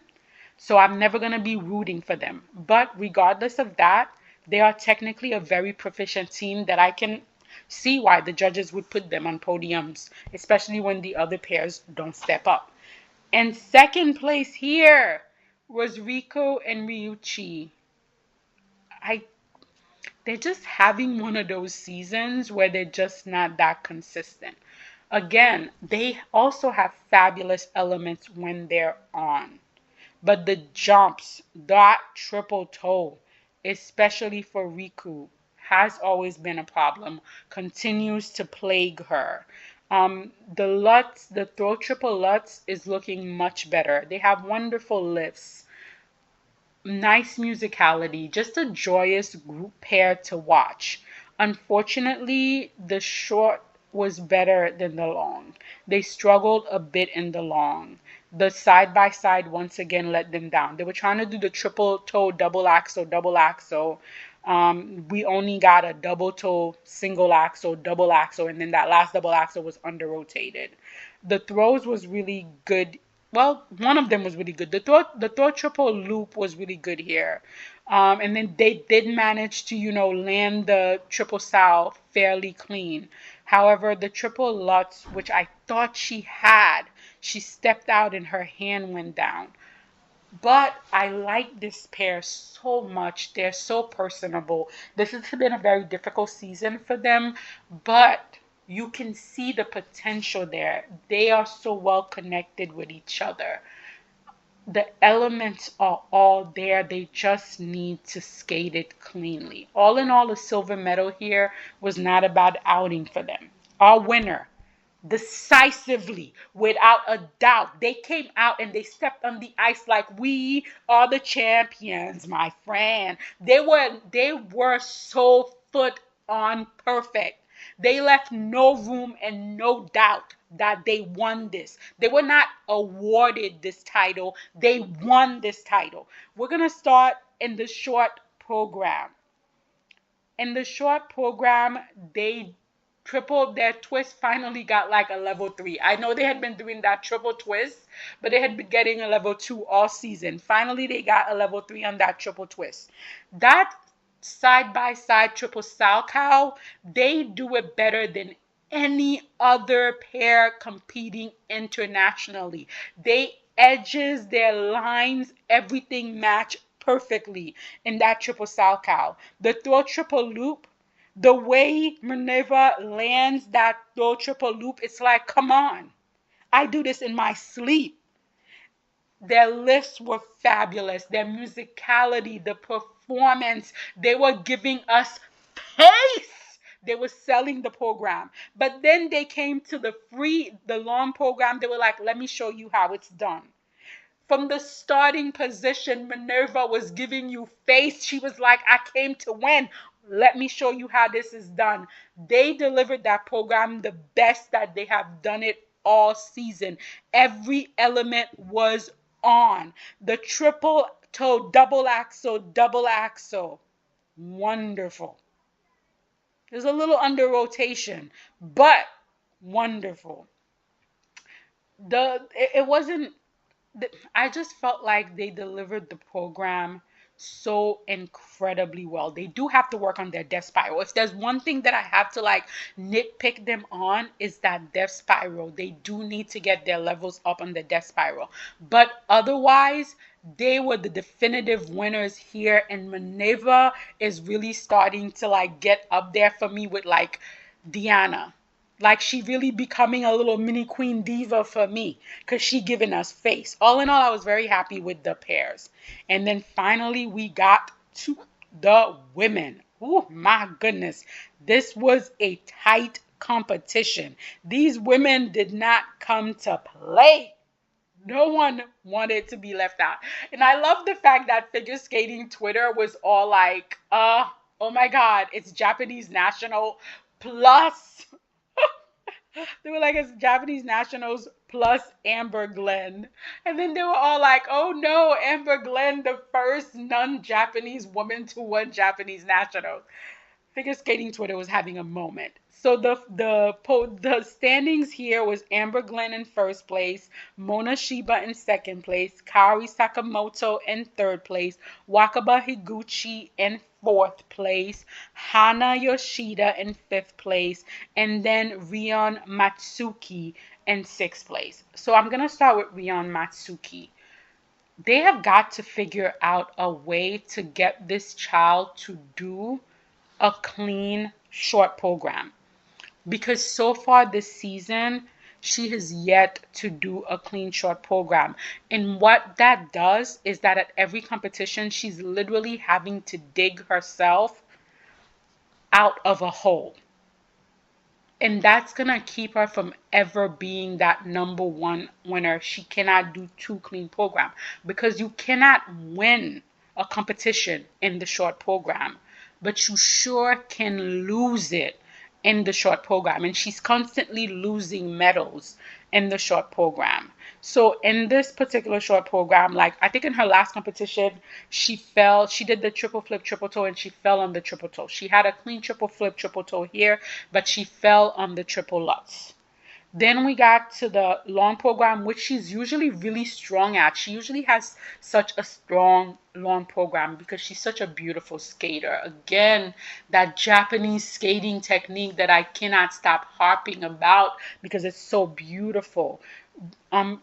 So I'm never going to be rooting for them. But regardless of that, they are technically a very proficient team that I can see why the judges would put them on podiums, especially when the other pairs don't step up. And second place here was Rico and Ryuichi. I They're just having one of those seasons where they're just not that consistent. Again, they also have fabulous elements when they're on. But the jumps, that triple toe, especially for Riku, has always been a problem, continues to plague her. The throw triple lutz is looking much better. They have wonderful lifts, nice musicality, just a joyous group pair to watch. Unfortunately, the short was better than the long. They struggled a bit in the long. The side by side once again let them down. They were trying to do the triple toe, double axel, double axel. We only got a double toe, single axel, double axel, and then that last double axel was under rotated. The throws was really good. Well, one of them was really good. The throw triple loop was really good here. And then they did manage to, land the triple sal fairly clean. However, the triple lutz, which I thought she stepped out and her hand went down. But I like this pair so much. They're so personable. This has been a very difficult season for them, but you can see the potential there. They are so well connected with each other. The elements are all there. They just need to skate it cleanly. All in all, a silver medal here was not a bad outing for them. Our winner, decisively, without a doubt. They came out and they stepped on the ice like we are the champions, my friend. They were so foot on perfect. They left no room and no doubt that they won this. They were not awarded this title. They won this title. We're going to start in the short program. In the short program, they triple their twist finally got like a level 3. I know they had been doing that triple twist, but they had been getting a level 2 all season. Finally, they got a level 3 on that triple twist. That side by side triple salchow, they do it better than any other pair competing internationally. They edges, their lines, everything match perfectly in that triple salchow. The throw triple loop, the way Minerva lands that throw triple loop, it's like, come on. I do this in my sleep. Their lifts were fabulous. Their musicality, the performance, they were giving us pace. They were selling the program. But then they came to the long program. They were like, let me show you how it's done. From the starting position, Minerva was giving you face. She was like, I came to win. Let me show you how this is done. They delivered that program the best that they have done it all season. Every element was on. The triple toe, double axle. Wonderful. There's a little under rotation, but wonderful. It wasn't, I just felt like they delivered the program so incredibly well. They do have to work on their death spiral. If there's one thing that I have to like nitpick them on, is that death spiral. They do need to get their levels up on the death spiral. But otherwise, they were the definitive winners here, and Minerva is really starting to like get up there for me with like Diana. Like she really becoming a little mini queen diva for me because she giving us face. All in all, I was very happy with the pairs. And then finally we got to the women. Oh my goodness. This was a tight competition. These women did not come to play. No one wanted to be left out. And I love the fact that figure skating Twitter was all like, oh my God, it's Japanese national plus they were like, it's Japanese nationals plus Amber Glenn. And then they were all like, oh no, Amber Glenn, the first non-Japanese woman to win Japanese nationals. Figure skating Twitter was having a moment. So the standings here was Amber Glenn in first place, Mona Shiba in second place, Kaori Sakamoto in third place, Wakaba Higuchi in fourth place, Hana Yoshida in fifth place, and then Rion Matsuki in sixth place. So I'm gonna start with Rion Matsuki. They have got to figure out a way to get this child to do a clean short program, because so far this season she has yet to do a clean short program. And what that does is that at every competition she's literally having to dig herself out of a hole, and that's gonna keep her from ever being that number one winner. She cannot do two clean program because you cannot win a competition in the short program, but you sure can lose it in the short program. And she's constantly losing medals in the short program. So in this particular short program, like I think in her last competition, she did the triple flip, triple toe, and she fell on the triple toe. She had a clean triple flip, triple toe here, but she fell on the triple lutz. Then we got to the long program, which she's usually really strong at. She usually has such a strong long program because she's such a beautiful skater. Again, that Japanese skating technique that I cannot stop harping about because it's so beautiful.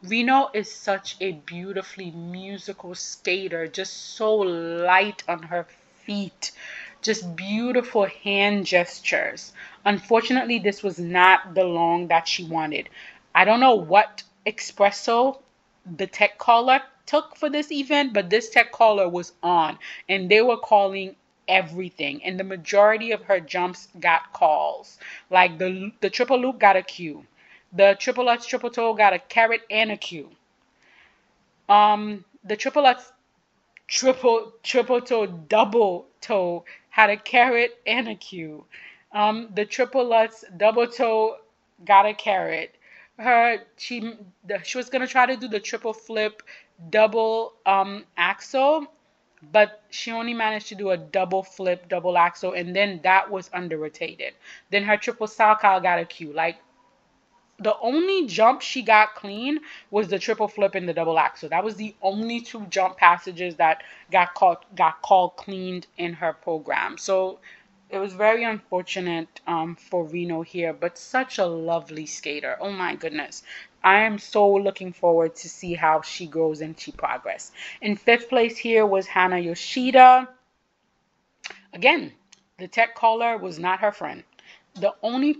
Reno is such a beautifully musical skater, just so light on her feet, just beautiful hand gestures. Unfortunately, this was not the long that she wanted. I don't know what espresso the tech caller took for this event, but this tech caller was on and they were calling everything, and the majority of her jumps got calls. Like the triple loop got a Q. The triple Lutz triple toe got a caret and a Q. The triple Lutz triple toe double toe had a caret and a Q. The triple Lutz double toe got a caret. She was gonna try to do the triple flip double axle, but she only managed to do a double flip double axle, and then that was under rotated. Then her triple salchow got a Q. Like the only jump she got clean was the triple flip and the double axel. That was the only two jump passages that got called cleaned in her program. So it was very unfortunate for Reno here, but such a lovely skater. Oh my goodness. I am so looking forward to see how she grows and she progress. In fifth place here was Hana Yoshida. Again, the tech caller was not her friend. The only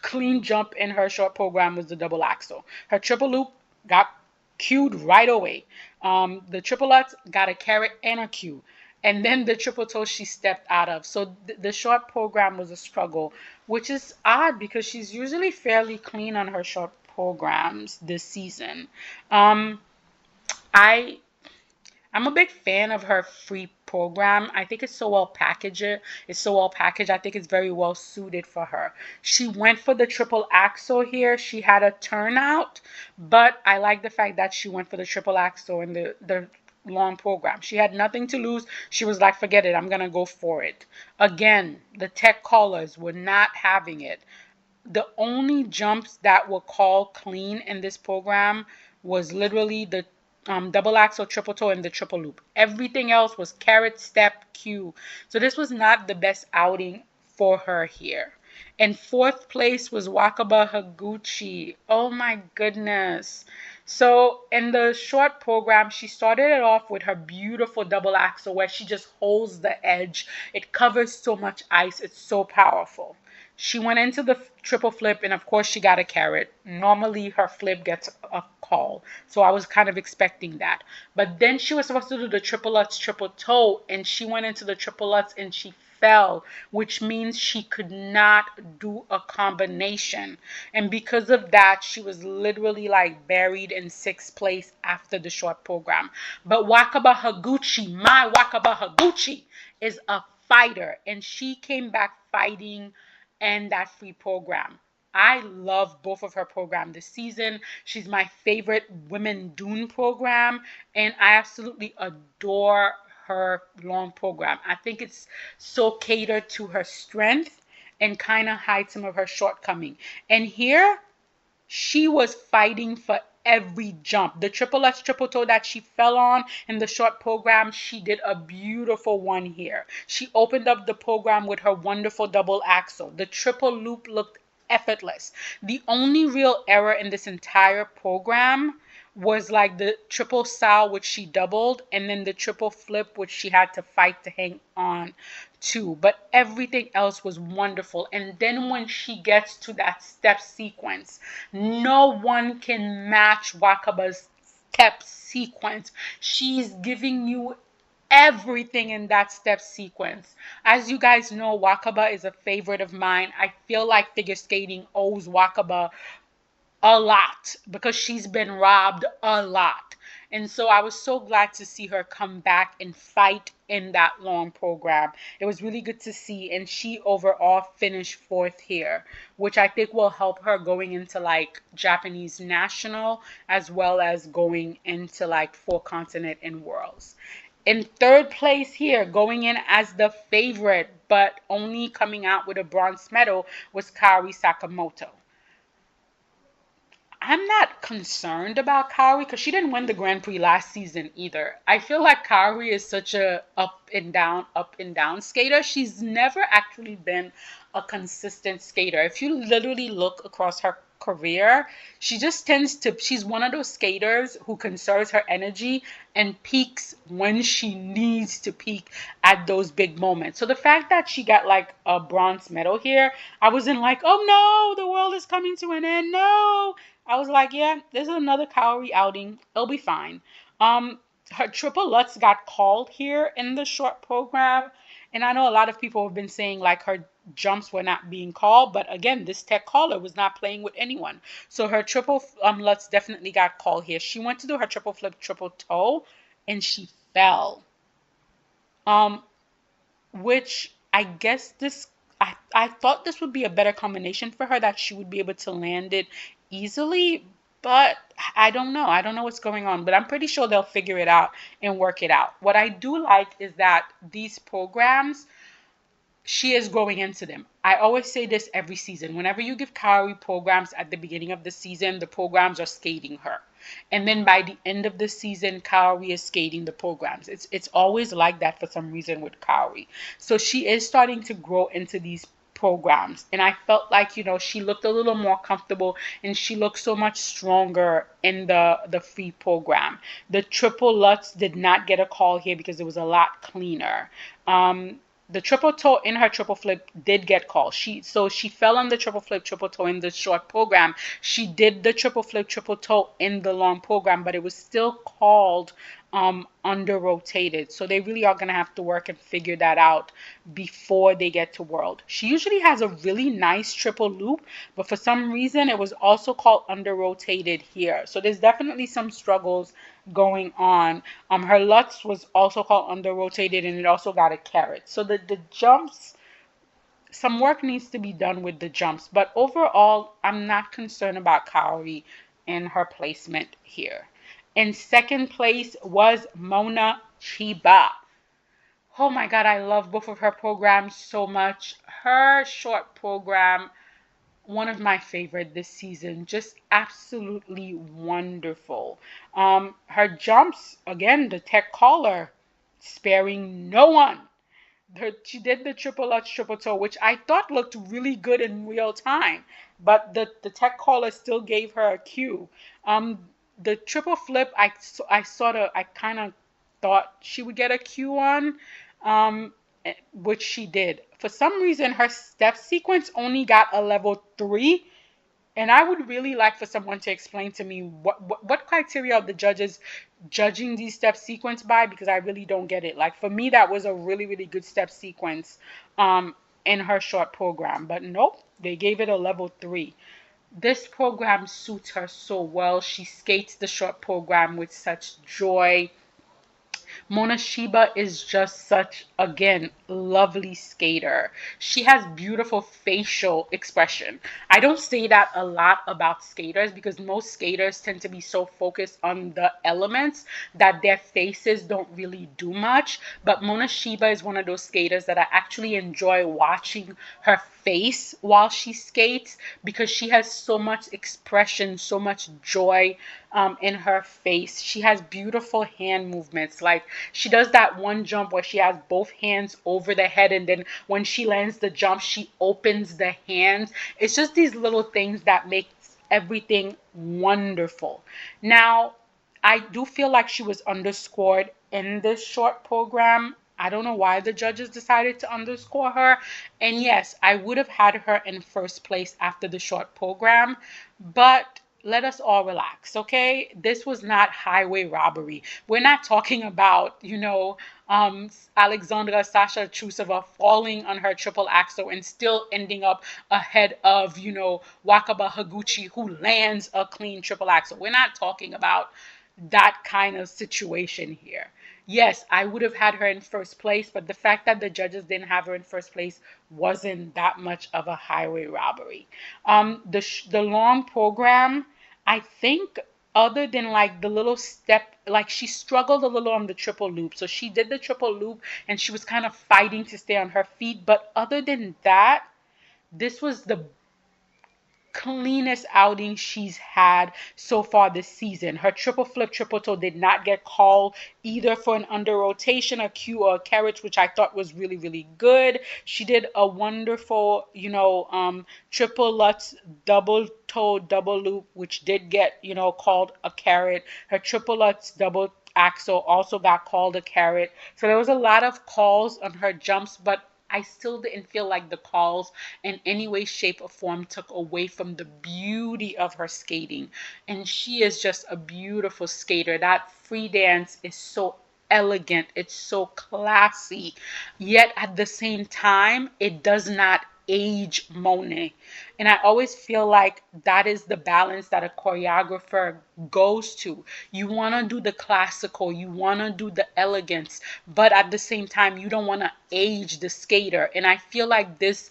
clean jump in her short program was the double axel. Her triple loop got cued right away. The triple lutz got a carrot and a cue. And then the triple toe she stepped out of. So the short program was a struggle, which is odd because she's usually fairly clean on her short programs this season. Um, I I'm a big fan of her free program. I think it's so well packaged. It's so well packaged. I think it's very well suited for her. She went for the triple axel here. She had a turnout, but I like the fact that she went for the triple axel in the long program. She had nothing to lose. She was like, forget it. I'm going to go for it. Again, the tech callers were not having it. The only jumps that were called clean in this program was literally the double axel, triple toe, and the triple loop. Everything else was carrot, step, cue. So this was not the best outing for her here. In fourth place was Wakaba Higuchi. Oh my goodness. So in the short program, she started it off with her beautiful double axel where she just holds the edge. It covers so much ice. It's so powerful. She went into the triple flip, and of course she got a carrot. Normally her flip gets a call, so I was kind of expecting that. But then she was supposed to do the triple lutz, triple toe, and she went into the triple lutz and she fell, which means she could not do a combination. And because of that, she was literally like buried in sixth place after the short program. But Wakaba Higuchi, my Wakaba Higuchi, is a fighter, and she came back fighting and that free program. I love both of her program this season. She's my favorite women dune program, and I absolutely adore her long program. I think it's so catered to her strength and kind of hides some of her shortcoming. And here she was fighting for every jump. The triple X triple toe that she fell on in the short program, she did a beautiful one here. She opened up the program with her wonderful double axel. The triple loop looked effortless. The only real error in this entire program was like the triple sow, which she doubled, and then the triple flip, which she had to fight to hang on to. But everything else was wonderful. And then when she gets to that step sequence, no one can match Wakaba's step sequence. She's giving you everything in that step sequence. As you guys know, Wakaba is a favorite of mine. I feel like figure skating owes Wakaba a lot because she's been robbed a lot. And so I was so glad to see her come back and fight in that long program. It was really good to see. And she overall finished fourth here, which I think will help her going into like Japanese national as well as going into like four continent and worlds. In third place here, going in as the favorite, but only coming out with a bronze medal, was Kaori Sakamoto. I'm not concerned about Kaori because she didn't win the Grand Prix last season either. I feel like Kaori is such a up and down skater. She's never actually been a consistent skater. If you literally look across her career, she just tends to, she's one of those skaters who conserves her energy and peaks when she needs to peak at those big moments. So the fact that she got like a bronze medal here, I wasn't like, oh no, the world is coming to an end. No. I was like, yeah, this is another Kaori outing. It'll be fine. Her triple lutz got called here in the short program. And I know a lot of people have been saying like her jumps were not being called. But again, this tech caller was not playing with anyone. So her triple lutz definitely got called here. She went to do her triple flip, triple toe, and she fell. Um, which I guess I thought this would be a better combination for her, that she would be able to land it easily, but I don't know. I don't know what's going on, but I'm pretty sure they'll figure it out and work it out. What I do like is that these programs, she is growing into them. I always say this every season. Whenever you give Kaori programs at the beginning of the season, the programs are skating her. And then by the end of the season, Kaori is skating the programs. It's always like that for some reason with Kaori. So she is starting to grow into these programs, and I felt like, she looked a little more comfortable, and she looked so much stronger in the free program. The triple Lutz did not get a call here because it was a lot cleaner. The triple toe in her triple flip did get called. She fell on the triple flip, triple toe in the short program. She did the triple flip, triple toe in the long program, but it was still called under rotated. So they really are going to have to work and figure that out before they get to World. She usually has a really nice triple loop, but for some reason it was also called under rotated here. So there's definitely some struggles going on. Her Lutz was also called under rotated, and it also got a carat. So the jumps, some work needs to be done with the jumps, but overall I'm not concerned about Kaori and her placement here. In second place was Mona Chiba. Oh my God, I love both of her programs so much. Her short program, one of my favorite this season, just absolutely wonderful. Her jumps, again, the tech caller, sparing no one. She did the triple Lutz triple toe, which I thought looked really good in real time, but the tech caller still gave her a cue. The triple flip, I kind of thought she would get a cue on, which she did. For some reason, her step sequence only got a level 3. And I would really like for someone to explain to me what criteria are the judges judging these step sequence by, because I really don't get it. Like, for me, that was a really, really good step sequence in her short program. But nope, they gave it a level 3. This program suits her so well. She skates the short program with such joy. Mona Shiba is just such, again, lovely skater. She has beautiful facial expression. I don't say that a lot about skaters because most skaters tend to be so focused on the elements that their faces don't really do much. But Mona Shiba is one of those skaters that I actually enjoy watching her face while she skates, because she has so much expression, so much joy in her face. She has beautiful hand movements. Like, she does that one jump where she has both hands over the head, and then when she lands the jump, she opens the hands. It's just these little things that make everything wonderful. Now, I do feel like she was underscored in this short program. I don't know why the judges decided to underscore her. And yes, I would have had her in first place after the short program, but let us all relax, okay? This was not highway robbery. We're not talking about, Alexandra Sasha Trusova falling on her triple axel and still ending up ahead of, Wakaba Higuchi, who lands a clean triple axel. We're not talking about that kind of situation here. Yes, I would have had her in first place, but the fact that the judges didn't have her in first place wasn't that much of a highway robbery. The long program, I think, other than like the little step, like she struggled a little on the triple loop. So she did the triple loop and she was kind of fighting to stay on her feet. But other than that, this was the cleanest outing she's had so far this season. Her triple flip, triple toe did not get called either for an under rotation, a cue, or a carriage, which I thought was really, really good. She did a wonderful, triple Lutz, double toe, double loop, which did get, called a carrot. Her triple Lutz, double axel also got called a carrot. So there was a lot of calls on her jumps, but I still didn't feel like the calls in any way, shape, or form took away from the beauty of her skating. And she is just a beautiful skater. That free dance is so elegant. It's so classy. Yet at the same time, it does not age Monet. And I always feel like that is the balance that a choreographer goes to. You want to do the classical, you want to do the elegance, but at the same time, you don't want to age the skater. And I feel like this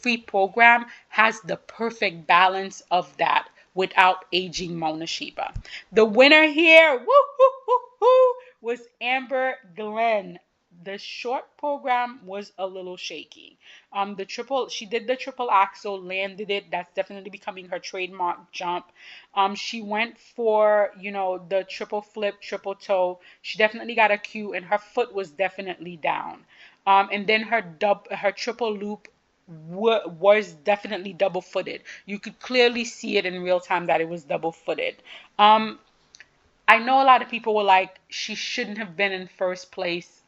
free program has the perfect balance of that without aging Mona Shiba. The winner here, woo, woo, woo, woo, was Amber Glenn. the short program was a little shaky. She did the triple axel, landed it. That's definitely becoming her trademark jump. She went for, the triple flip, triple toe. She definitely got a cue, and her foot was definitely down. And then her triple loop was definitely double footed. You could clearly see it in real time that it was double footed. I know a lot of people were like, she shouldn't have been in first place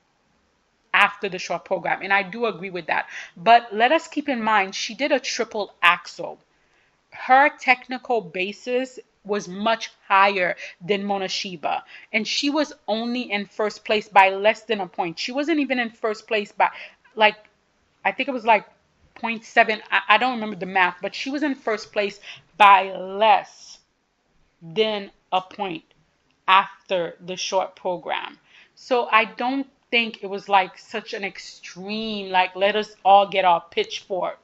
after the short program. And I do agree with that. But let us keep in mind, she did a triple axel. Her technical basis was much higher than Monashiba. And she was only in first place by less than a point. She wasn't even in first place by, like, I think it was like point 0.7. I don't remember the math, but she was in first place by less than a point after the short program. So I don't think it was like such an extreme, like, let us all get our pitchfork,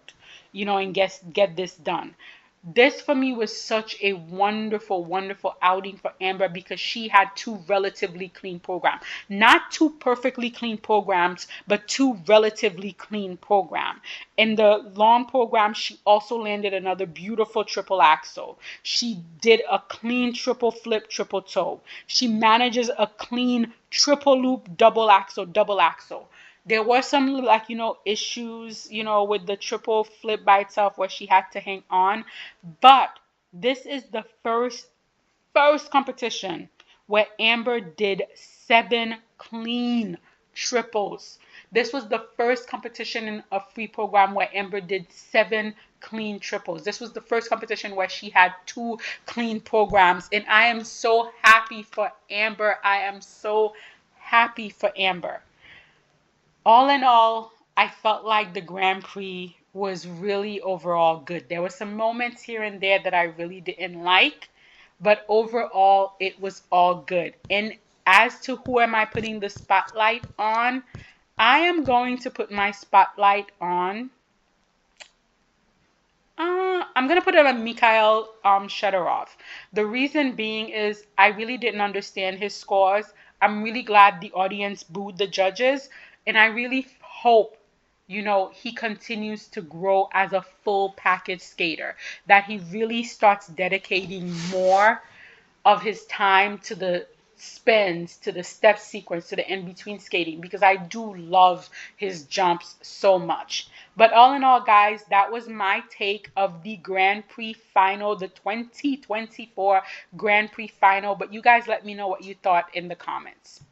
and get this done. This for me was such a wonderful, wonderful outing for Amber because she had two relatively clean programs. Not two perfectly clean programs, but two relatively clean programs. In the long program, she also landed another beautiful triple axel. She did a clean triple flip, triple toe. She manages a clean triple loop, double axel, double axel. There were some, like, issues, with the triple flip by itself where she had to hang on. But this is the first competition where Amber did 7 clean triples. This was the first competition in a free program where Amber did 7 clean triples. This was the first competition where she had 2 clean programs. And I am so happy for Amber. I am so happy for Amber. All in all, I felt like the Grand Prix was really overall good. There were some moments here and there that I really didn't like, but overall, it was all good. And as to who am I putting the spotlight on, I am going to put my spotlight on. I'm gonna put it on Mikhail Shadorov. The reason being is I really didn't understand his scores. I'm really glad the audience booed the judges, and I really hope, he continues to grow as a full package skater. That he really starts dedicating more of his time to the spins, to the step sequence, to the in between skating, because I do love his jumps so much. But all in all, guys, that was my take of the Grand Prix final, the 2024 Grand Prix final. But you guys let me know what you thought in the comments.